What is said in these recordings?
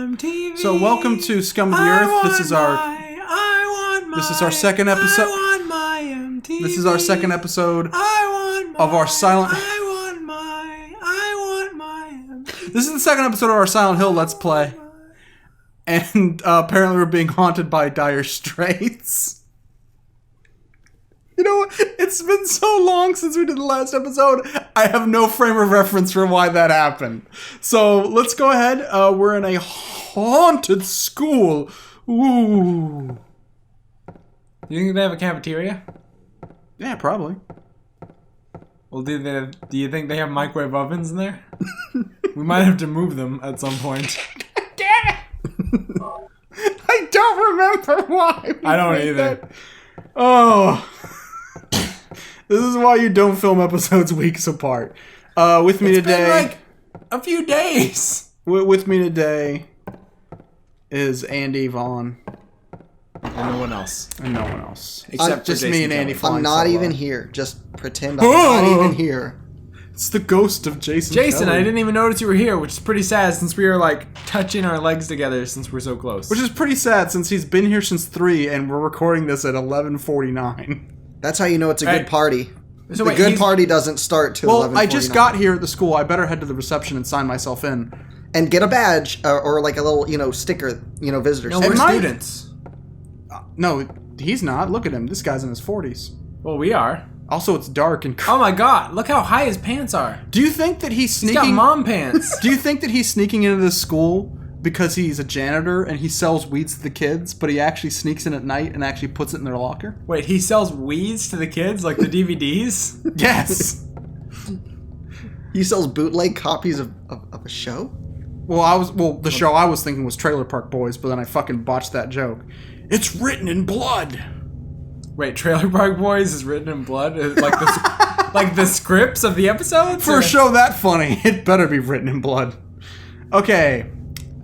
MTV. So welcome to Scum of the Earth. This is our second episode. I want my MTV. This is our second episode of our Silent. This is the second episode of our Silent Hill Let's Play, and apparently we're being haunted by Dire Straits. You know, it's been so long since we did the last episode, I have no frame of reference for why that happened. So, let's go ahead. We're in a haunted school. Ooh. You think they have a cafeteria? Yeah, probably. Well, do you think they have microwave ovens in there? We might have to move them at some point. Damn it! I don't remember why. I don't either. That. Oh. This is why you don't film episodes weeks apart. With me today... Been like a few days. With me today is Andy Vaughn. And no one else. And no one else. Except just for me Jason and Andy Kelly. flying I'm not solo. even here. Just pretend I'm not even here. It's the ghost of Jason Jason, Kelly. I didn't even notice you were here, which is pretty sad since we were like touching our legs together since we're so close. Which is pretty sad since he's been here since 3 and we're recording this at 11:49. That's how you know it's a Hey. good party. So The wait, good he's- party doesn't start till 11:49. Well, I just got here at the school. I better head to the reception and sign myself in. And get a badge or like a little, sticker, visitor. No, sticker. we're Am I- students. No, he's not. Look at him. This guy's in his 40s. Well, we are. Also, it's dark and... Oh my god, look how high his pants are. Do you think that he's He's sneaking... got mom pants. Do you think that he's sneaking into this school because he's a janitor and he sells weeds to the kids, but he actually sneaks in at night and actually puts it in their locker? Wait, he sells weeds to the kids, like the DVDs? Yes. He sells bootleg copies of a show? The show I was thinking was Trailer Park Boys, but then I fucking botched that joke. It's written in blood. Wait, Trailer Park Boys is written in blood? Like the, like the scripts of the episodes? For a show that funny, it better be written in blood. Okay.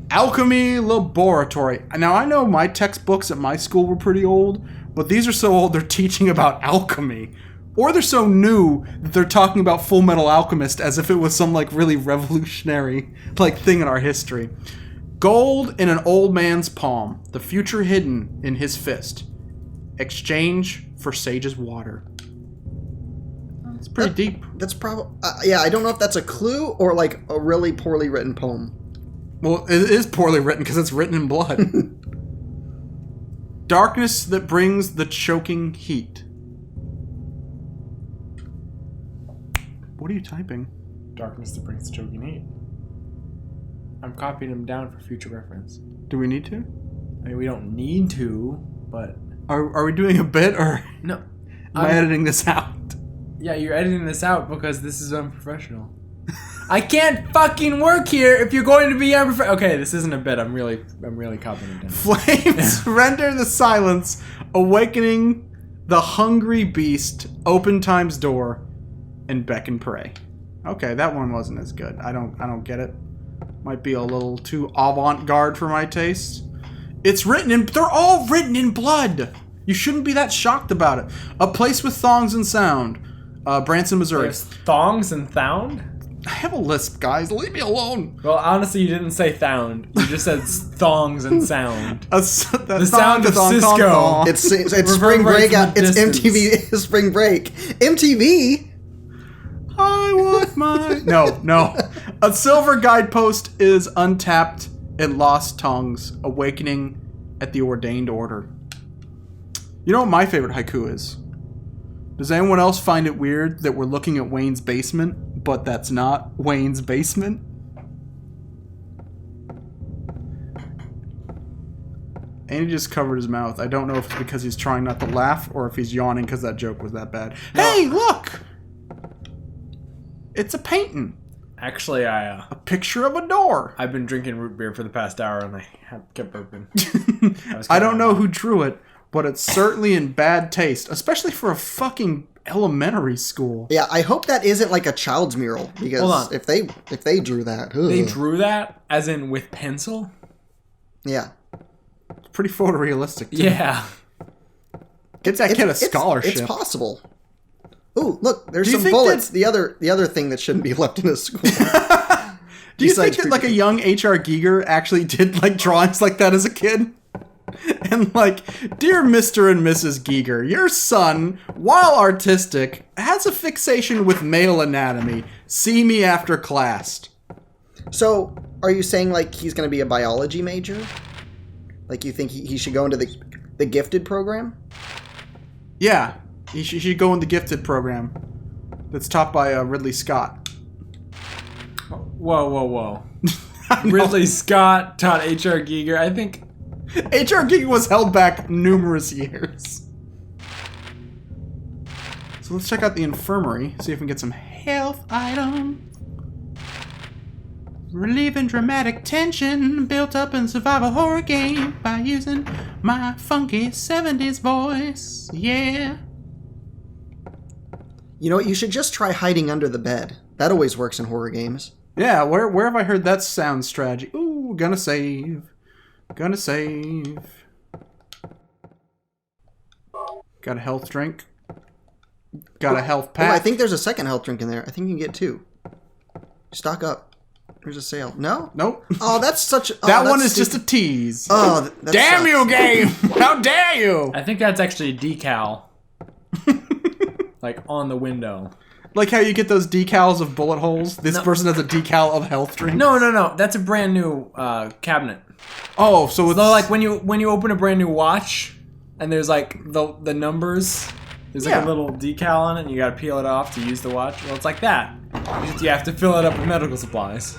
Alchemy Laboratory. Now, I know my textbooks at my school were pretty old, but these are so old they're teaching about alchemy. Or they're so new that they're talking about Full Metal Alchemist as if it was some, like, really revolutionary, like, thing in our history. Gold in an old man's palm. The future hidden in his fist. Exchange for sage's water. It's pretty deep. That's probably... I don't know if that's a clue or like a really poorly written poem. Well, it is poorly written because it's written in blood. Darkness that brings the choking heat. What are you typing? Darkness that brings the choking heat. I'm copying them down for future reference. Do we need to? I mean, we don't need to, but... Are we doing a bit or No. am I editing this out? Yeah, you're editing this out because this is unprofessional. I can't fucking work here if you're going to be unprofessional. Okay, this isn't a bit. I'm really copying it down. Flames render the silence, awakening the hungry beast, open time's door, and beckon prey. Okay, that one wasn't as good. I don't get it. Might be a little too avant-garde for my taste. They're all written in blood. You shouldn't be that shocked about it. A place with thongs and sound. Branson, Missouri. There's thongs and thound? I have a lisp, guys. Leave me alone. Well, honestly, you didn't say thound. You just said thongs and sound. The sound of Cisco. It's spring break out. It's MTV Spring Break. MTV? I want my... No. A silver guidepost is untapped and lost tongues, awakening at the ordained order. You know what my favorite haiku is? Does anyone else find it weird that we're looking at Wayne's basement, but that's not Wayne's basement? Andy just covered his mouth. I don't know if it's because he's trying not to laugh or if he's yawning because that joke was that bad. No. Hey, look! It's a painting. Actually, A picture of a door. I've been drinking root beer for the past hour and I kept burping. I don't know who drew it, but it's certainly in bad taste, especially for a fucking elementary school. Yeah, I hope that isn't like a child's mural Hold because on. if they drew that, They ugh. drew that as in with pencil? Yeah. It's pretty photorealistic. Too. Yeah. Get that kid a scholarship. It's possible. Ooh, look, there's Do you some think bullets. The other thing that shouldn't be left in a school. Do you Besides think that like a creepy- young H.R. Giger actually did like drawings like that as a kid? And like, dear Mr. and Mrs. Giger, your son, while artistic, has a fixation with male anatomy. See me after class. So, are you saying like he's going to be a biology major? Like you think he should go into the gifted program? Yeah, he should go in the gifted program that's taught by Ridley Scott. Whoa, whoa, whoa. Ridley Scott taught H.R. Giger. I think H.R. Giger was held back numerous years. So let's check out the infirmary, see if we can get some health items. Relieving dramatic tension built up in survival horror game by using my funky 70s voice. Yeah. You know what? You should just try hiding under the bed. That always works in horror games. Yeah, where have I heard that sound strategy? Ooh, gonna save. Gonna save. Got a health drink. Got a health pack. Oh, I think there's a second health drink in there. I think you can get 2. Stock up. There's a sale. No? Nope. Oh, that's such... Oh, that one that's is just a tease. Oh, that Damn sucks. you, game! How dare you! I think that's actually a decal. Like on the window. Like how you get those decals of bullet holes. This person has a decal of health drink. No. That's a brand new cabinet. Oh, so it's So like when you open a brand new watch, and there's like the numbers. There's like Yeah. a little decal on it, and you gotta peel it off to use the watch. Well, it's like that. You have to fill it up with medical supplies.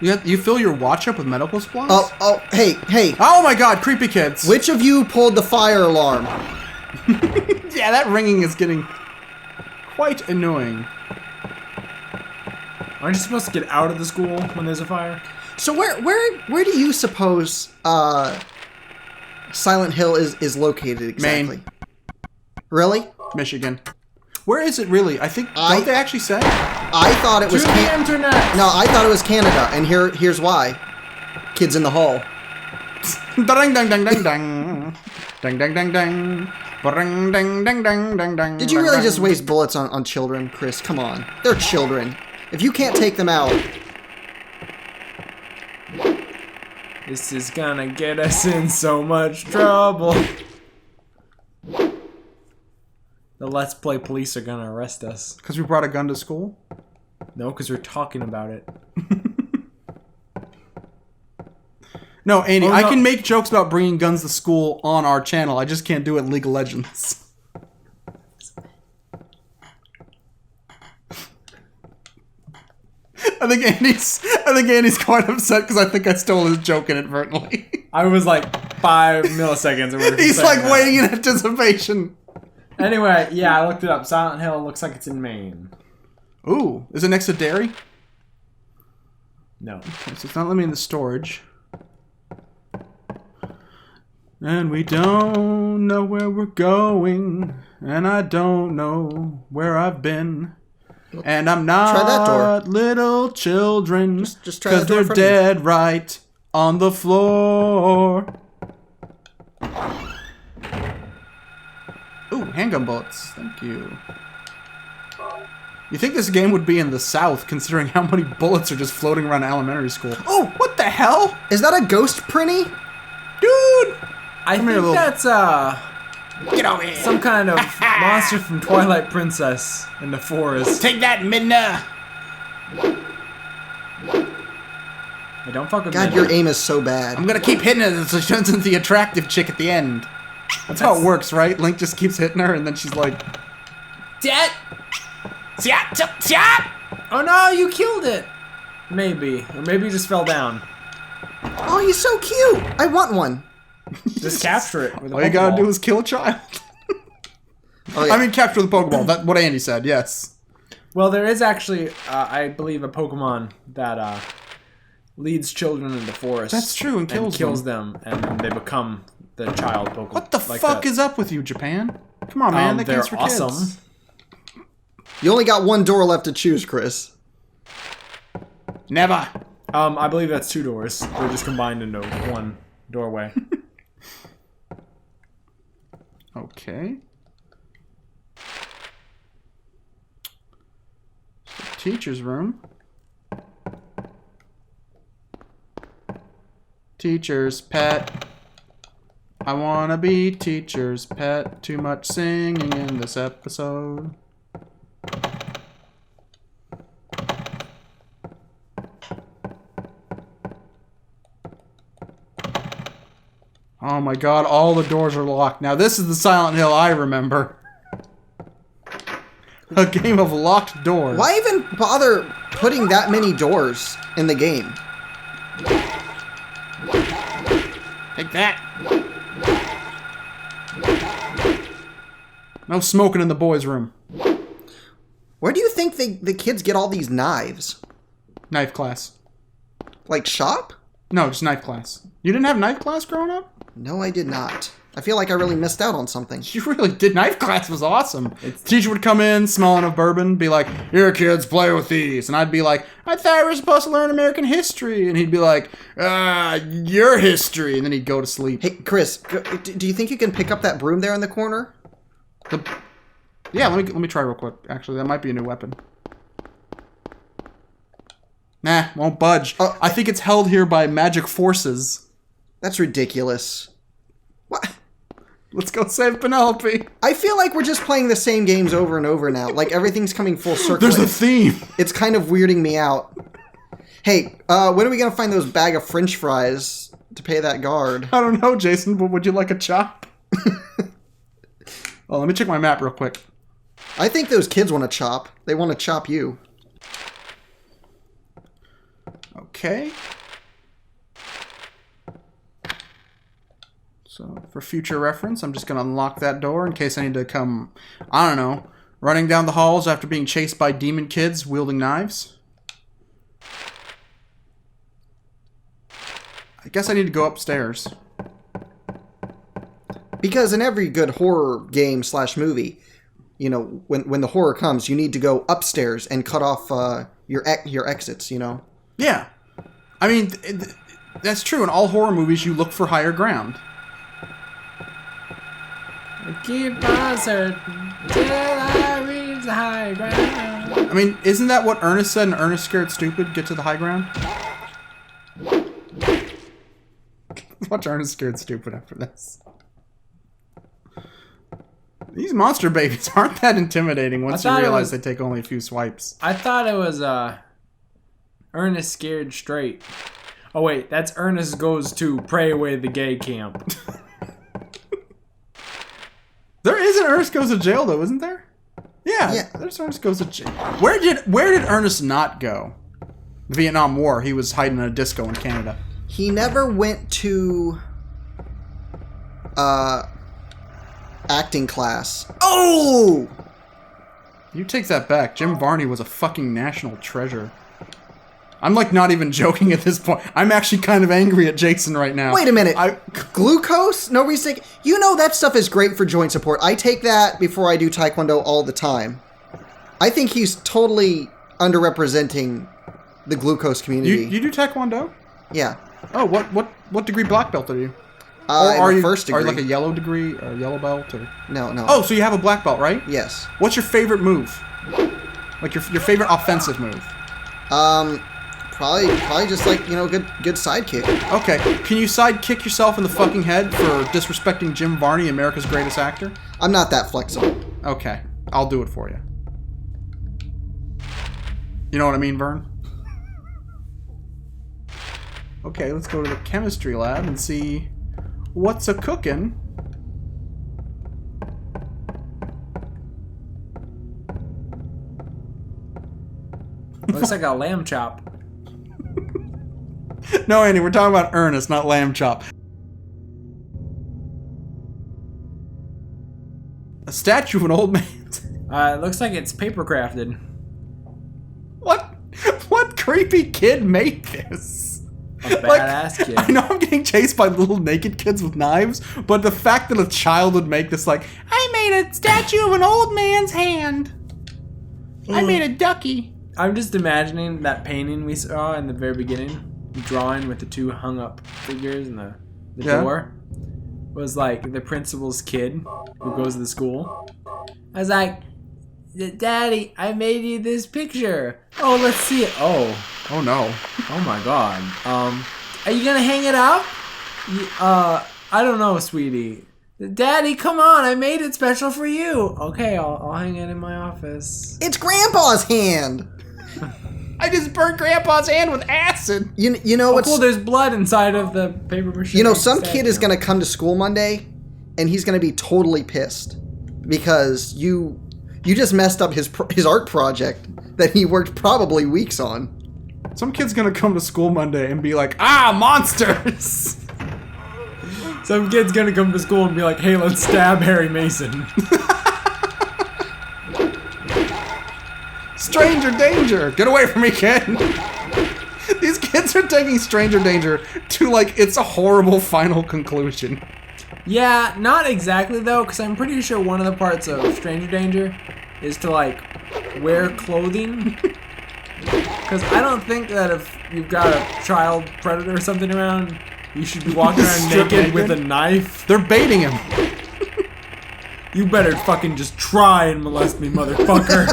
you fill your watch up with medical supplies. Oh, hey. Oh my God! Creepy kids. Which of you pulled the fire alarm? Yeah, that ringing is getting quite annoying. Aren't you supposed to get out of the school when there's a fire? So where do you suppose Silent Hill is located exactly? Maine. Really? Michigan. Where is it really? I think don't they actually say? I thought it was To the internet. No, I thought it was Canada, and here's why. Kids in the Hall. Dang dang dang dang dang. Dang dang dang dang. Dang dang dang dang dang dang. Did you really just waste bullets on children, Chris? Come on. They're children. If you can't take them out... This is gonna get us in so much trouble. The Let's Play police are gonna arrest us. Because we brought a gun to school? No, because we're talking about it. No, Andy, Oh, I no. can make jokes about bringing guns to school on our channel. I just can't do it in League of Legends. I think Andy's quite upset because I think I stole his joke inadvertently. I was like 5 milliseconds away from He's saying like that. waiting in anticipation. Anyway, yeah, I looked it up. Silent Hill looks like it's in Maine. Ooh, is it next to dairy? No. Okay, so it's not letting me in the storage. And we don't know where we're going, and I don't know where I've been. And I'm not Try that door. little children, Just try that door they're in front of you. dead right on the floor. Ooh, handgun bullets. Thank you. You think this game would be in the South, considering how many bullets are just floating around elementary school? Oh, what the hell? Is that a ghost prinny? Dude! I Come think here, little- that's Get over here! some kind of monster from Twilight Princess in the forest. Take that, Midna! Hey, don't fuck with God, me. your aim is so bad. I'm gonna keep hitting it until she turns into the attractive chick at the end. That's how it works, right? Link just keeps hitting her, and then she's like... Dead. Oh no, you killed it. Maybe, or maybe you just fell down. Oh, he's so cute. I want one. Just capture it with a All you gotta Pokeball. do is kill a child. Oh, yeah. I mean, capture the Pokeball. That's what Andy said, yes. Well, there is actually, I believe, a Pokemon that leads children into the forest. That's true, and kills them, and then they become the child Pokemon. What the like fuck that. is up with you, Japan? Come on, man. That they're game's for kids. awesome. You only got one door left to choose, Chris. Never. I believe that's 2 doors. They're just combined into one doorway. Okay. Teacher's room. teacher's pet. I wanna be teacher's pet. Too much singing in this episode. Oh my god, all the doors are locked. Now this is the Silent Hill I remember. A game of locked doors. Why even bother putting that many doors in the game? Take that. No smoking in the boys' room. Where do you think the kids get all these knives? Knife class. Like shop? No, just knife class. You didn't have knife class growing up? No, I did not. I feel like I really missed out on something. You really did. Knife class was awesome. Teacher would come in smelling of bourbon, be like, "Here, kids, play with these." And I'd be like, "I thought we were supposed to learn American history." And he'd be like, "Your history." And then he'd go to sleep. Hey, Chris, do you think you can pick up that broom there in the corner? Yeah, let me try real quick. Actually, that might be a new weapon. Nah, won't budge. I think it's held here by magic forces. That's ridiculous. What? Let's go save Penelope. I feel like we're just playing the same games over and over now. Like, everything's coming full circle. There's a theme. It's kind of weirding me out. Hey, when are we going to find those bag of french fries to pay that guard? I don't know, Jason, but would you like a chop? Oh, let me check my map real quick. I think those kids want to chop. They want to chop you. Okay. So, for future reference, I'm just going to unlock that door in case I need to come, I don't know, running down the halls after being chased by demon kids wielding knives. I guess I need to go upstairs. Because in every good horror game / movie, you know, when the horror comes, you need to go upstairs and cut off your exits, you know? Yeah. I mean, that's true. In all horror movies, you look for higher ground. Keep on searching till I reach the high ground. I mean, isn't that what Ernest said in Ernest Scared Stupid? Get to the high ground? Watch Ernest Scared Stupid after this. These monster babies aren't that intimidating once you realize they take only a few swipes. I thought it was Ernest Scared Straight. Oh wait, that's Ernest Goes to Pray Away the Gay Camp. There is an Ernest Goes to Jail though, isn't there? Yeah. There's Ernest Goes to Jail. Where did Ernest not go? The Vietnam War. He was hiding in a disco in Canada. He never went to acting class. Oh! You take that back. Jim Varney was a fucking national treasure. I'm like not even joking at this point. I'm actually kind of angry at Jason right now. Wait a minute. Glucose? No reason. You know that stuff is great for joint support. I take that before I do Taekwondo all the time. I think he's totally underrepresenting the glucose community. You do Taekwondo? Yeah. Oh, what degree black belt are you? Or are you first degree? Are you like a yellow degree or a yellow belt or? No. Oh, so you have a black belt, right? Yes. What's your favorite move? Like your favorite offensive move? Probably just like, you know, good sidekick. Okay. Can you sidekick yourself in the fucking head for disrespecting Jim Varney, America's greatest actor? I'm not that flexible. Okay. I'll do it for you. You know what I mean, Vern? Okay, let's go to the chemistry lab and see what's a cookin'. Looks like a lamb chop. No, Andy, we're talking about Ernest, not lamb chop. A statue of an old man. It looks like it's paper crafted. What creepy kid made this? A badass kid. I know I'm getting chased by little naked kids with knives, but the fact that a child would make this, like, I made a statue of an old man's hand. I made a ducky. I'm just imagining that painting we saw in the very beginning, drawing with the two hung up figures and the door, was like the principal's kid who goes to the school. I was like, Daddy, I made you this picture. Oh, let's see it. Oh no. Oh my God. Are you gonna hang it up? I don't know, sweetie. Daddy, come on! I made it special for you. Okay, I'll hang it in my office. It's Grandpa's hand. I just burnt Grandpa's hand with acid. You know what's cool? There's blood inside of the paper mache. You know, some kid is gonna come to school Monday, and he's gonna be totally pissed because you just messed up his art project that he worked probably weeks on. Some kid's gonna come to school Monday and be like, "Ah, monsters!" Some kid's gonna come to school and be like, "Hey, let's stab Harry Mason." Stranger danger! Get away from me, kid! These kids are taking stranger danger to, like, it's a horrible final conclusion. Yeah, not exactly though, because I'm pretty sure one of the parts of Stranger Danger is to, like, wear clothing. Because I don't think that if you've got a child predator or something around, you should be walking around naked with a knife. They're baiting him. You better fucking just try and molest me, motherfucker.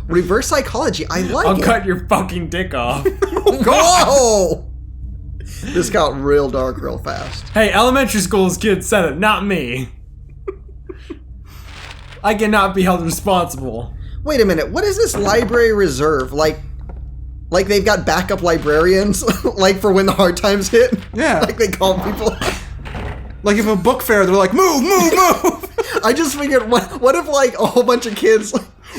Reverse psychology, I like it. I'll cut your fucking dick off. Whoa! This got real dark real fast. Hey, elementary school's kid said it, not me. I cannot be held responsible. Wait a minute, what is this library reserve? Like they've got backup librarians? Like for when the hard times hit? Yeah. Like they call people? Like if a book fair, they're like, move, move, move! I just figured, what if like a whole bunch of kids...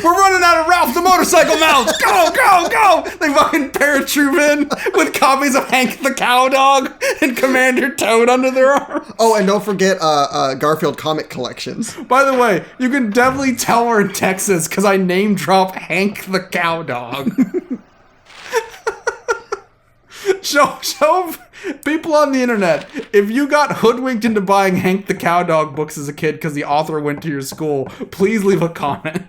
We're running out of Ralph the Motorcycle Mouse! Go, go, go! They fucking paratroop in with copies of Hank the Cowdog and Commander Toad under their arm. Oh, and don't forget Garfield comic collections. By the way, you can definitely tell we're in Texas because I name drop Hank the Cowdog. Show people on the internet, if you got hoodwinked into buying Hank the Cowdog books as a kid because the author went to your school, please leave a comment.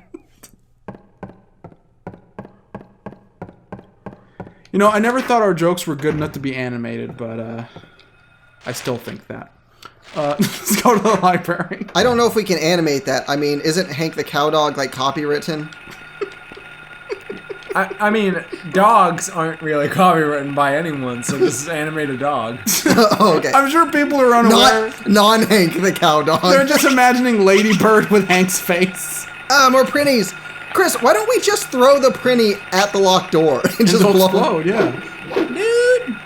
You know, I never thought our jokes were good enough to be animated, but I still think that. Let's go to the library. I don't know if we can animate that. I mean, isn't Hank the Cowdog like copywritten? I mean, dogs aren't really copywritten by anyone, so this is animated dog. Oh, okay. I'm sure people are unaware. Non-Hank the Cowdog. They're just imagining Lady Bird with Hank's face. More printies. Chris, why don't we just throw the printy at the locked door and just It'll blow explode, yeah. Dude!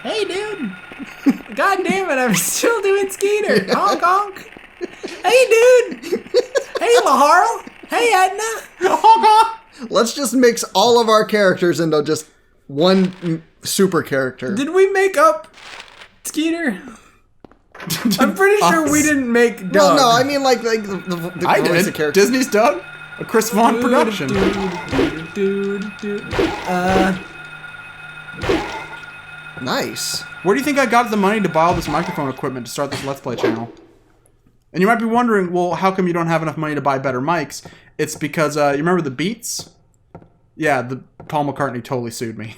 Hey, dude! God damn it, I'm still doing Skeeter. Honk, honk. Hey, dude! Hey, Laharl! Hey, Edna! Honk, honk. Let's just mix all of our characters into just one super character. Did we make up Skeeter? I'm pretty sure we didn't make Doug. Well, no, I mean like the I voice of did. character. Disney's Doug, a Chris Vaughn production. Nice. Where do you think I got the money to buy all this microphone equipment to start this Let's Play channel? And you might be wondering, well, how come you don't have enough money to buy better mics? It's because, you remember the Beats? Yeah, Paul McCartney totally sued me.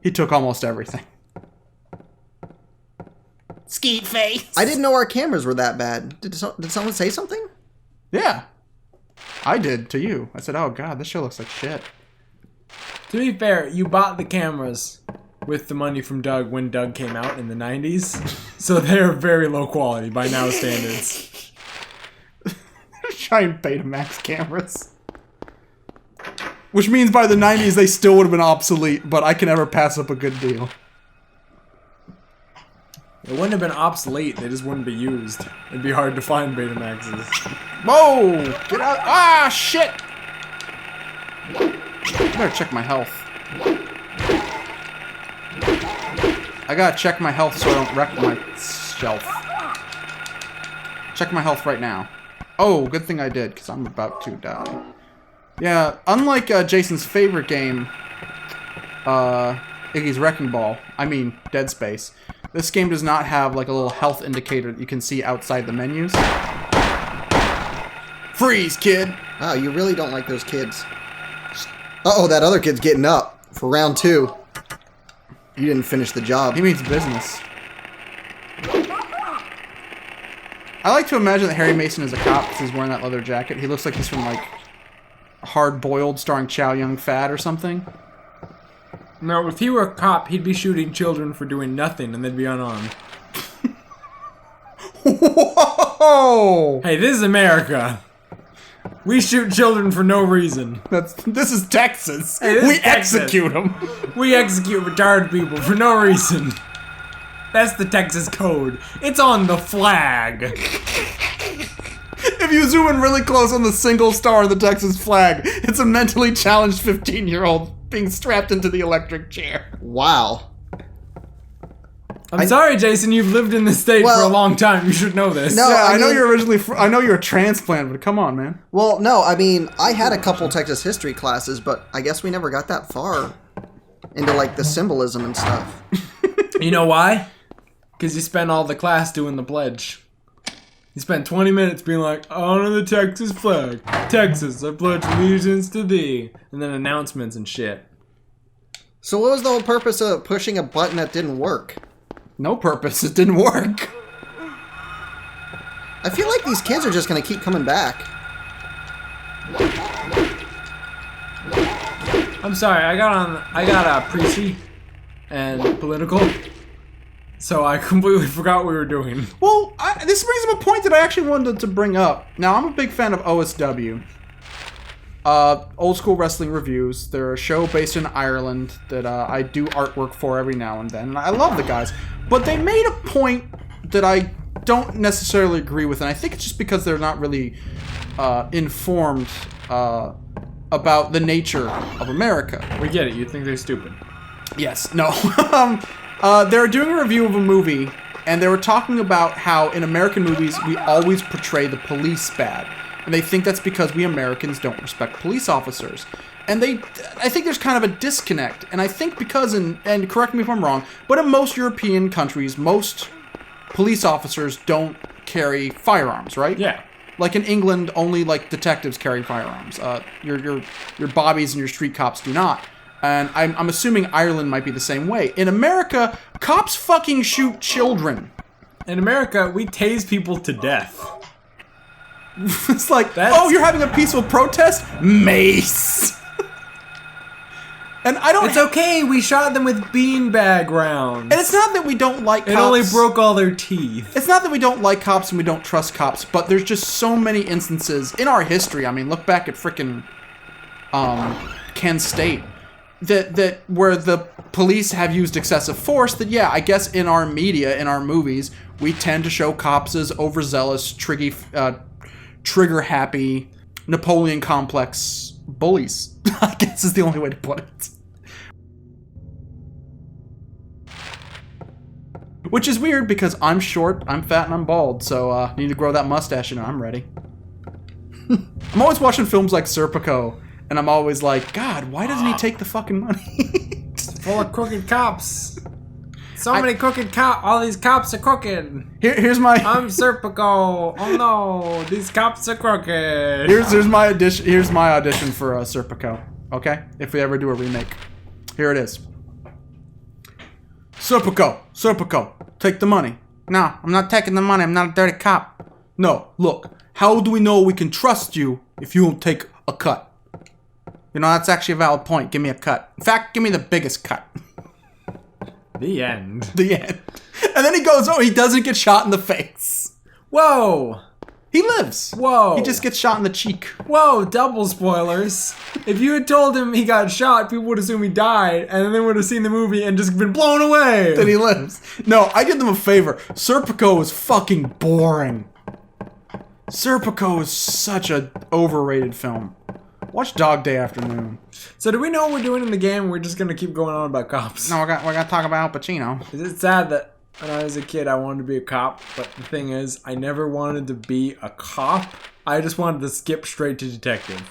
He took almost everything. Skeet face. I didn't know our cameras were that bad. Did someone say something? Yeah. I did, to you. I said, oh god, this show looks like shit. To be fair, you bought the cameras with the money from Doug when Doug came out in the 90s, so they're very low quality by now standards. Giant Betamax cameras. Which means by the 90s they still would have been obsolete, but I can never pass up a good deal. It wouldn't have been obsolete, they just wouldn't be used. It'd be hard to find Betamaxes. Whoa! Get out! Ah, shit! I better check my health. I gotta check my health so I don't wreck my shelf. Check my health right now. Oh, good thing I did, because I'm about to die. Yeah, unlike Jason's favorite game, Iggy's Wrecking Ball, I mean Dead Space, this game does not have like a little health indicator that you can see outside the menus. Freeze, kid! Wow, you really don't like those kids. Uh-oh, that other kid's getting up for round 2. You didn't finish the job. He means business. I like to imagine that Harry Mason is a cop because he's wearing that leather jacket. He looks like he's from like Hard Boiled starring Chow Yun-Fat or something. No, if he were a cop, he'd be shooting children for doing nothing and they'd be unarmed. Whoa! Hey, this is America. We shoot children for no reason. This is Texas. Hey, this we is Texas. execute them. We execute retarded people for no reason. That's the Texas code. It's on the flag. If you zoom in really close on the single star of the Texas flag, it's a mentally challenged 15-year-old being strapped into the electric chair. Wow. I'm sorry, Jason. You've lived in this state for a Well- long time. You should know this. No. Yeah, I know mean- you're originally. I know you're a transplant, but come on, man. Well, no, I mean, I had a couple Texas history classes, but I guess we never got that far into, like, the symbolism and stuff. You know why? Because you spent all the class doing the pledge. You spent 20 minutes being like, honor the Texas flag. Texas, I pledge allegiance to thee. And then announcements and shit. So what was the whole purpose of pushing a button that didn't work? No purpose. It didn't work. I feel like these kids are just gonna keep coming back. I'm sorry, I got preachy and political. So I completely forgot what we were doing. Well, this brings up a point that I actually wanted to bring up. Now, I'm a big fan of OSW. Old School Wrestling Reviews. They're a show based in Ireland that I do artwork for every now and then. And I love the guys. But they made a point that I don't necessarily agree with. And I think it's just because they're not really informed about the nature of America. We get it, you think they're stupid. Yes. No. They were doing a review of a movie, and they were talking about how in American movies we always portray the police bad. And they think that's because we Americans don't respect police officers. And I think there's kind of a disconnect. And I think because and correct me if I'm wrong, but in most European countries, most police officers don't carry firearms, right? Yeah. Like in England, only like detectives carry firearms. Your bobbies and your street cops do not. And I'm assuming Ireland might be the same way. In America, cops fucking shoot children. In America, we tase people to death. It's like, That's- oh, you're having a peaceful protest? Mace. And I don't. It's okay, we shot them with beanbag rounds. And it's not that we don't like cops. It only broke all their teeth. It's not that we don't like cops and we don't trust cops, but there's just so many instances in our history. I mean, look back at frickin' Kent State. That where the police have used excessive force, that yeah, I guess in our media, in our movies, we tend to show cops as overzealous, trigger-happy, Napoleon complex bullies. I guess is the only way to put it. Which is weird because I'm short, I'm fat, and I'm bald, so need to grow that mustache and I'm ready. I'm always watching films like Serpico, and I'm always like, God, why doesn't he take the fucking money? Full of crooked cops. So many crooked cops. All these cops are crooked. Here's my I'm Serpico. Oh no, these cops are crooked. here's my audition. Here's my audition for Serpico. Okay, if we ever do a remake, here it is. Serpico, take the money. No, I'm not taking the money. I'm not a dirty cop. No, look. How do we know we can trust you if you don't take a cut? You know, that's actually a valid point. Give me a cut. In fact, give me the biggest cut. The end. The end. And then he goes, oh, he doesn't get shot in the face. Whoa. He lives. Whoa. He just gets shot in the cheek. Whoa, double spoilers. If you had told him he got shot, people would assume he died, and then they would have seen the movie and just been blown away. That he lives. No, I did them a favor. Serpico is fucking boring. Serpico is such an overrated film. Watch Dog Day Afternoon. So do we know what we're doing in the game? Or we're just gonna keep going on about cops. No, we're gonna talk about Al Pacino. Is it sad that when I was a kid I wanted to be a cop, but the thing is I never wanted to be a cop. I just wanted to skip straight to detective.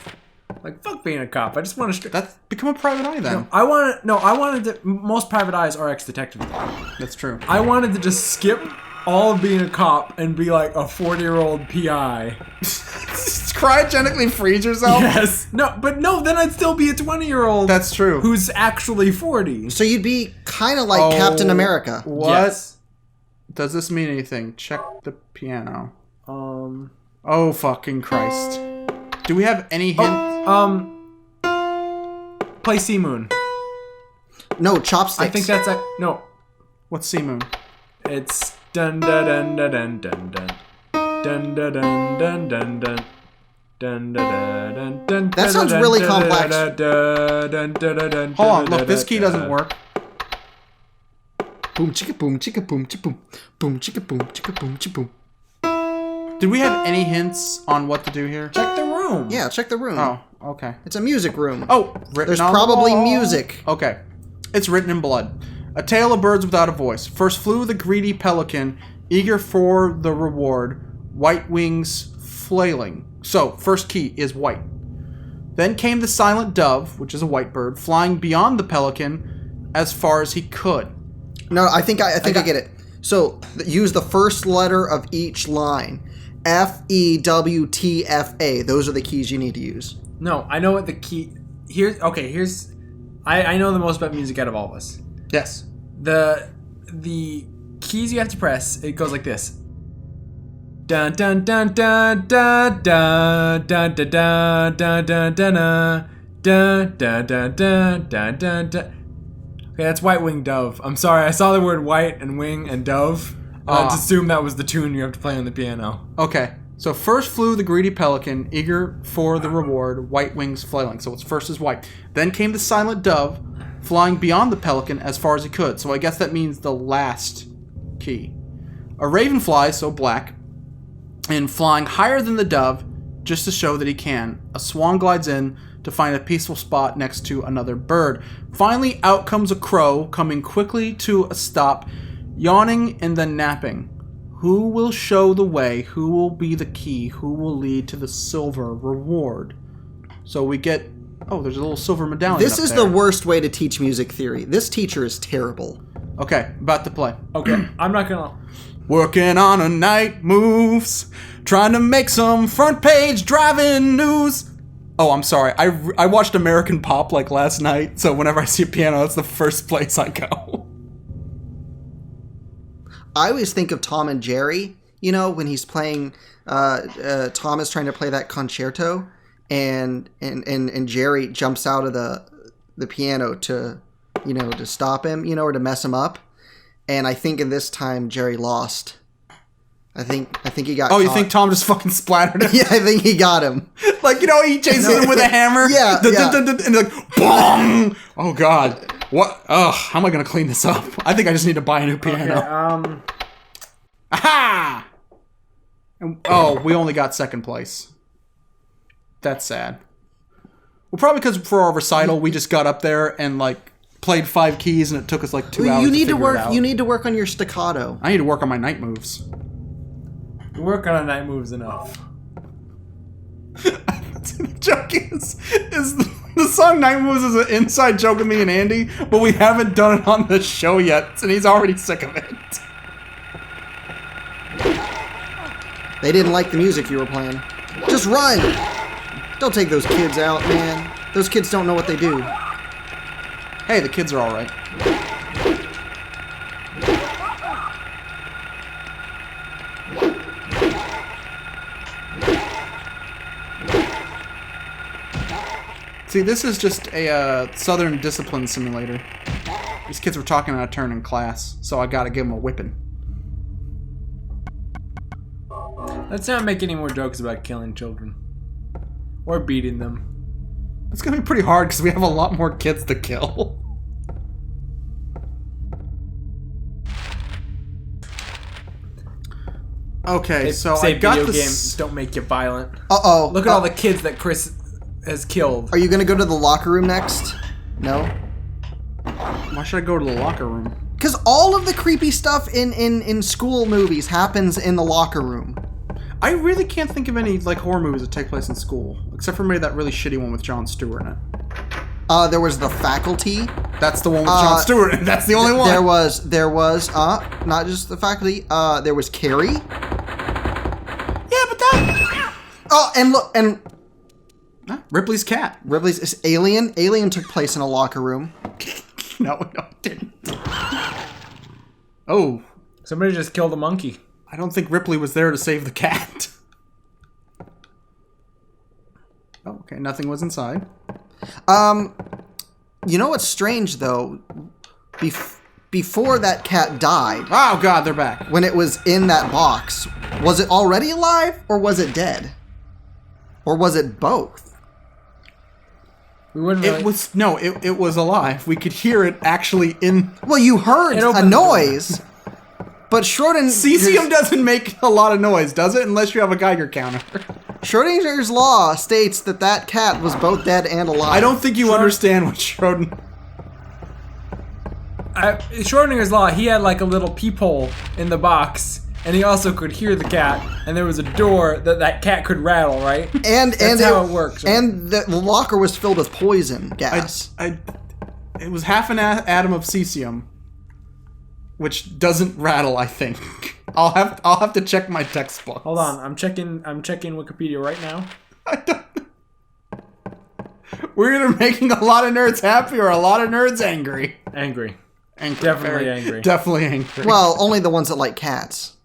Like fuck being a cop. I just want to. That's become a private eye then. I wanted to. Most private eyes are ex-detectives. That's true. I wanted to just skip all of being a cop and be like a 40-year-old PI. Cryogenically freeze yourself? Yes. No, but no, then I'd still be a 20-year-old. That's true. Who's actually 40. So you'd be kind of like Captain America. What? Yes. Does this mean anything? Check the piano. Oh, fucking Christ. Do we have any hint? Play Sea Moon. No, chopsticks. I think that's a no. What's Sea Moon? It's dun dun dun dun dun dun dun dun dun dun dun dun. Dun, dun, dun, dun, That sounds really complex. Hold on, look, this key doesn't work. Boom chicka boom chicka boom chicka boom. Boom chicka boom chicka boom chicka boom. Did we have any hints on what to do here? Check the room. Yeah, check the room. Oh, okay. It's a music room. Oh, written There's on the probably wall. music. Okay. It's written in blood. A tale of birds without a voice. First flew the greedy pelican, eager for the reward, white wings flailing. So, first key is white. Then came the silent dove, which is a white bird, flying beyond the pelican as far as he could. No, I think I get it. So use the first letter of each line. F, E, W, T, F, A. Those are the keys you need to use. No, I know what the key. Here's. I know the most about music out of all of us. Yes. The keys you have to press. It goes like this. Dun dun dun dun dun dun dun dun dun dun dun dun dun dun dun dun dun dun dun. Okay, that's White Winged Dove. I'm sorry, I saw the word white and wing and dove. I just assumed that was the tune you have to play on the piano. Okay. So first flew the greedy pelican, eager for the reward, white wings flailing. So it's first is white. Then came the silent dove, flying beyond the pelican as far as he could. So I guess that means the last key. A raven flies, so black, and flying higher than the dove, just to show that he can. A swan glides in to find a peaceful spot next to another bird. Finally, out comes a crow, coming quickly to a stop, yawning and then napping. Who will show the way? Who will be the key? Who will lead to the silver reward? So we get... Oh, there's a little silver medallion This up is there. the worst way to teach music theory. This teacher is terrible. Okay, about to play. Okay, I'm not gonna. Working on a night moves, trying to make some front page driving news. Oh, I'm sorry. I watched American Pop like last night, so whenever I see a piano, that's the first place I go. I always think of Tom and Jerry, you know, when he's playing, Tom is trying to play that concerto, and Jerry jumps out of the piano to, you know, to stop him, you know, or to mess him up. And I think in this time, Jerry lost. I think he got Oh, you caught. think Tom just fucking splattered him? Yeah, I think he got him. Like, you know, he chases him with a hammer? Yeah, yeah. And like, bong! Oh, God. What? Ugh, how am I going to clean this up? I think I just need to buy a new piano. Aha! And, oh, we only got second place. That's sad. Well, probably because for our recital, we just got up there and, like, played 5 keys and it took us, like, 2 hours You need to to figure work. it out. You need to work on your staccato. I need to work on my night moves. You work on a night moves enough. The joke is the song Night Moves is an inside joke with me and Andy, but we haven't done it on the show yet, and he's already sick of it. They didn't like the music you were playing. Just run! Don't take those kids out, man. Those kids don't know what they do. Hey, the kids are alright. See, this is just a Southern Discipline Simulator. These kids were talking out of turn in class, so I gotta give them a whipping. Let's not make any more jokes about killing children. Or beating them. It's gonna be pretty hard because we have a lot more kids to kill. Okay, so Say I got video this. games don't make you violent. Uh-oh. Look at all the kids that Chris has killed. Are you gonna go to the locker room next? No? Why should I go to the locker room? Because all of the creepy stuff in school movies happens in the locker room. I really can't think of any like horror movies that take place in school, except for maybe that really shitty one with Jon Stewart in it. There was The Faculty. That's the one with Jon Stewart in it. That's the only one. There was not just The Faculty. There was Carrie. Yeah, but that. Oh, and look, and Ripley's cat. Ripley's is Alien. Alien took place in a locker room. No, it didn't. Oh, Somebody just killed a monkey. I don't think Ripley was there to save the cat. Oh, okay, nothing was inside. You know what's strange though? before that cat died, Oh God, they're back. when it was in that box, was it already alive or was it dead? Or was it both? We wouldn't really... It was alive. We could hear it actually in. Well, you heard It a opened the door. noise, but Cesium doesn't make a lot of noise, does it? Unless you have a Geiger counter. Schrodinger's law states that cat was both dead and alive. I don't think you understand what Schroden. Schrodinger's law, he had like a little peephole in the box, and he also could hear the cat, and there was a door that cat could rattle, right? And That's how it works. Right? And the locker was filled with poison gas. It was half an atom of cesium, which doesn't rattle. I think. I'll have to check my textbook. Hold on, I'm checking Wikipedia right now. I don't. We're either making a lot of nerds happy or a lot of nerds angry. Angry. Angry. Definitely Very- angry. Definitely angry. Well, only the ones that like cats.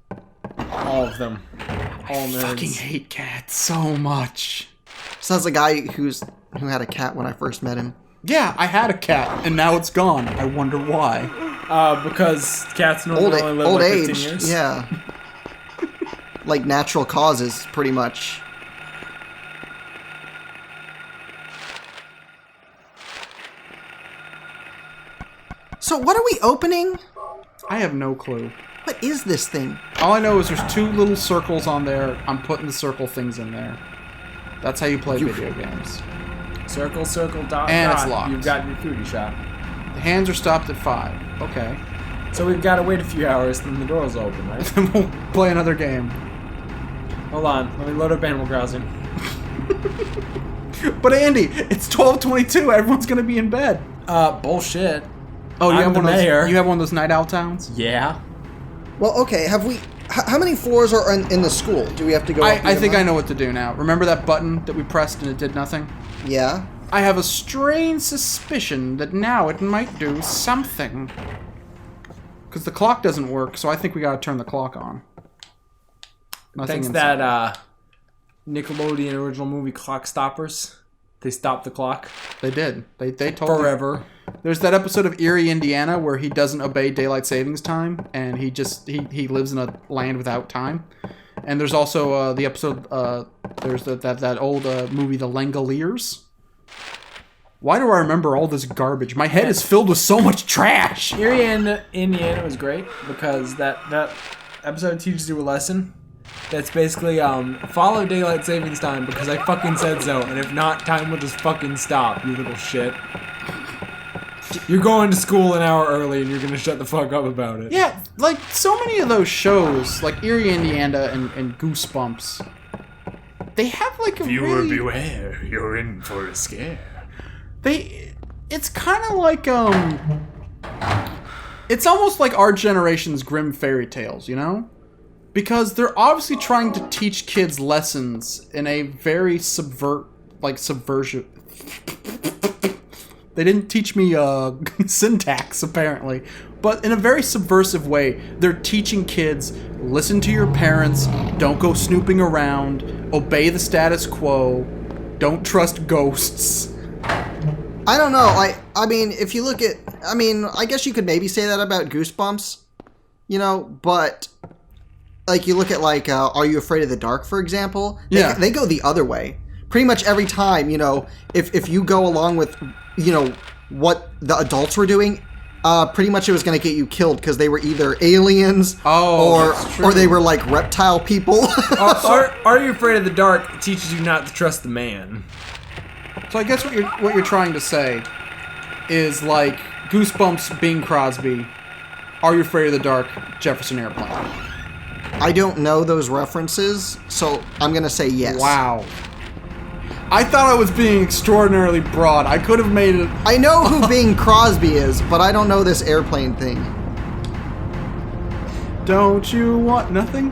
All of them. All I nerds. fucking hate cats so much. Says the guy who had a cat when I first met him. Yeah, I had a cat and now it's gone. I wonder why. Because cats normally only live Old like 15 age, years. yeah. Like natural causes, pretty much. So what are we opening? I have no clue. What is this thing? All I know is there's two little circles on there. I'm putting the circle things in there. That's how you play video games. Circle, circle, dot, And dot. it's locked. You've got your foodie shop. The hands are stopped at 5. Okay. So we've got to wait a few hours, then the door's open, right? Then we'll play another game. Hold on, let me load up Animal Crossing. But Andy, it's 12:22. Everyone's gonna be in bed. Bullshit. Oh, you I'm have the one of mayor. those. You have one of those night owl towns. Yeah. Well, okay, have we... How many floors are in the school? Do we have to go up I think either I one? know what to do now. Remember that button that we pressed and it did nothing? Yeah? I have a strange suspicion that now it might do something. Because the clock doesn't work, so I think we gotta turn the clock on. Nothing Thanks inside. that Nickelodeon original movie Clock Stoppers. They stopped the clock They did. They totally... forever. There's that episode of Erie, Indiana, where he doesn't obey daylight savings time, and he lives in a land without time. And there's also the episode. There's that old movie, The Langoliers. Why do I remember all this garbage? My head is filled with so much trash. Erie, Indiana was great because that episode teaches you a lesson. That's basically follow daylight savings time because I fucking said so, and if not, time will just fucking stop. You little shit. You're going to school an hour early, and you're gonna shut the fuck up about it. Yeah, like so many of those shows, like Erie, Indiana, and Goosebumps. They have like a really... beware, you're in for a scare. It's kind of like it's almost like our generation's grim fairy tales, you know? Because they're obviously trying to teach kids lessons in a very subversion. They didn't teach me syntax, apparently. But in a very subversive way, they're teaching kids, listen to your parents, don't go snooping around, obey the status quo, don't trust ghosts. I don't know. I mean, if you look at... I mean, I guess you could maybe say that about Goosebumps. You know, but... Like, you look at, like, Are You Afraid of the Dark, for example? Yeah. They go the other way. Pretty much every time, you know, if you go along with, you know, what the adults were doing, pretty much it was going to get you killed because they were either aliens that's true. or they were, like, reptile people. Are You Afraid of the Dark teaches you not to trust the man. So I guess what you're trying to say is like Goosebumps, Bing Crosby, Are You Afraid of the Dark, Jefferson Airplane. I don't know those references, so I'm going to say yes. Wow. I thought I was being extraordinarily broad. I could have made it... I know who Bing Crosby is, but I don't know this airplane thing. Don't you want nothing?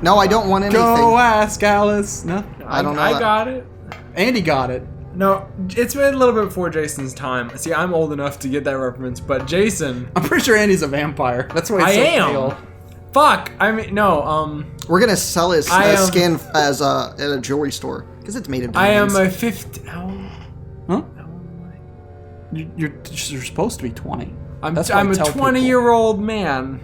No, I don't want anything. Go ask Alice. No. I don't know I that. got it. Andy got it. No, it's been a little bit before Jason's time. See, I'm old enough to get that reference, but Jason... I'm pretty sure Andy's a vampire. That's why he's I so am. pale. Fuck! I mean, no, We're gonna sell his I am- skin as at a jewelry store because it's made of I am diamonds. a 50... Huh? You're supposed to be 20. I'm That's what I a tell people. 20-year-old man.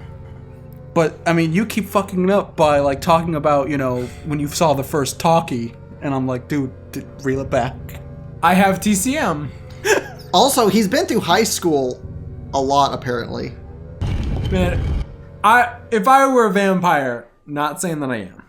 But I mean, you keep fucking it up by like talking about when you saw the first talkie, and I'm like, dude, reel it back. I have TCM. Also, he's been through high school a lot, apparently. Man, if I were a vampire, not saying that I am,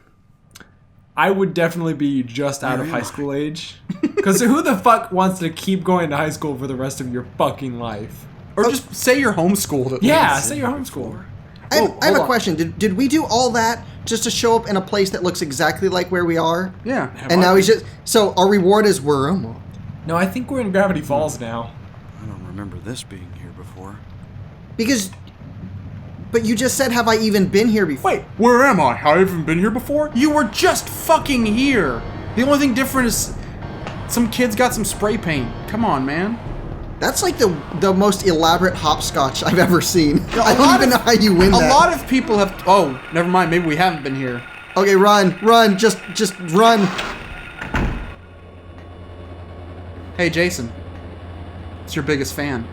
I would definitely be just out of high school age. Because who the fuck wants to keep going to high school for the rest of your fucking life? Or just say you're homeschooled at Yeah, least. say you're homeschooled. I have hold a on. question. Did we do all that just to show up in a place that looks exactly like where we are? Yeah. And now he's just... So our reward is where am I? No, I think we're in Gravity Falls now. I don't remember this being here before. Because... But you just said, have I even been here before? Wait, where am I? Have I even been here before? You were just fucking here. The only thing different is some kids got some spray paint. Come on, man. That's like the most elaborate hopscotch I've ever seen. Yeah, I don't even know how you win that. A lot of people have... Oh, never mind. Maybe we haven't been here. Okay, run, just run. Hey, Jason. It's your biggest fan.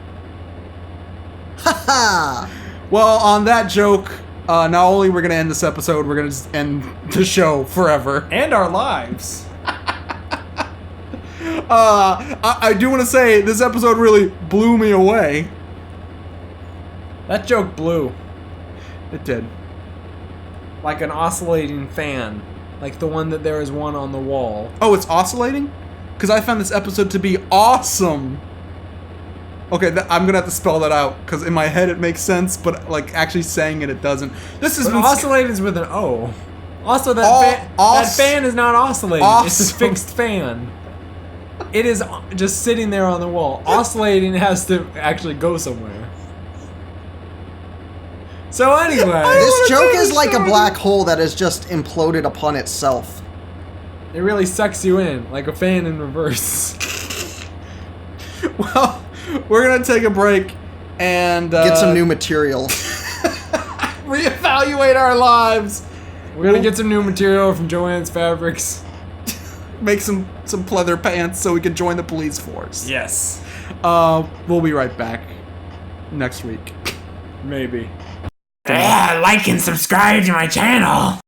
Ha! Well, on that joke, not only we're going to end this episode, we're going to end the show forever. And our lives. I do want to say, this episode really blew me away. That joke blew. It did. Like an oscillating fan. Like the one that there is one on the wall. Oh, it's oscillating? Because I found this episode to be awesome. Okay, I'm going to have to spell that out, because in my head it makes sense, but like actually saying it doesn't. This is But oscillating is with an O. Also, that fan is not oscillating. It's a Awesome. fixed fan. It is just sitting there on the wall. Oscillating has to actually go somewhere. So anyway, This joke is like a black hole that has just imploded upon itself. it really sucks you in, like a fan in reverse. Well, we're going to take a break and... Get some new material. reevaluate our lives. We're gonna get some new material from Joanne's Fabrics. Make some pleather pants so we can join the police force. Yes. We'll be right back next week. Maybe. Like and subscribe to my channel.